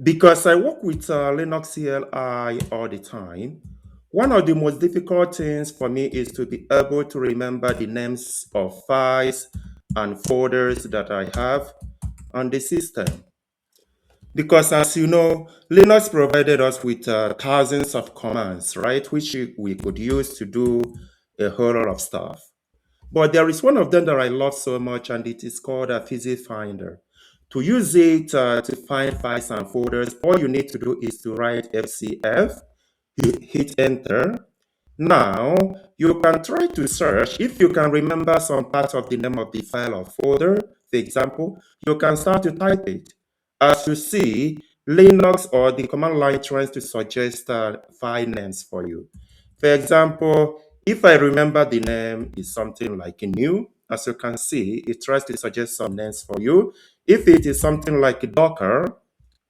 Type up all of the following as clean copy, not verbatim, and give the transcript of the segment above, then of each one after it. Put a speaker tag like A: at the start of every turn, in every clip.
A: Because I work with Linux CLI all the time, one of the most difficult things for me is to be able to remember the names of files and folders that I have on the system. Because as you know, Linux provided us with thousands of commands, right, which we could use to do a whole lot of stuff. But there is one of them that I love so much, and it is called a Fuzzy Finder. To use it to find files and folders, all you need to do is to write FCF, you hit enter. Now, you can try to search. If you can remember some part of the name of the file or folder, for example, you can start to type it. As you see, Linux or the command line tries to suggest file names for you. For example, if I remember the name is something like new, as you can see, it tries to suggest some names for you. If it is something like Docker,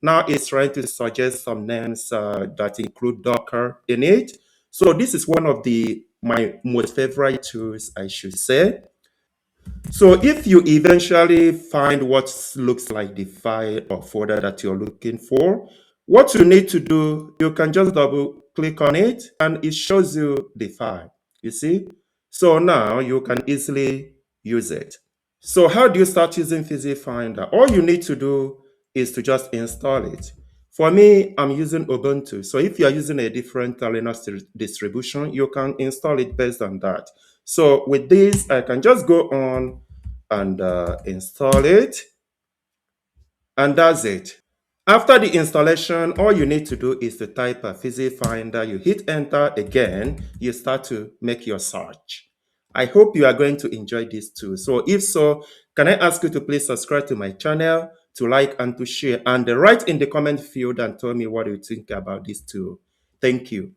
A: now it's trying to suggest some names that include Docker in it. So this is one of the my most favorite tools, I should say. So if you eventually find what looks like the file or folder that you're looking for, what you need to do, you can just double click on it and it shows you the file, you see? So now you can easily use it. So how do you start using Fuzzy Finder? All you need to do is to just install it. For me, I'm using Ubuntu. So if you are using a different Linux distribution, you can install it based on that. So with this, I can just go on and install it. And that's it. After the installation, all you need to do is to type a Fuzzy Finder. You hit enter again, you start to make your search. I hope you are going to enjoy this too. So if so, can I ask you to please subscribe to my channel, to like and to share, and write in the comment field and tell me what you think about this too. Thank you.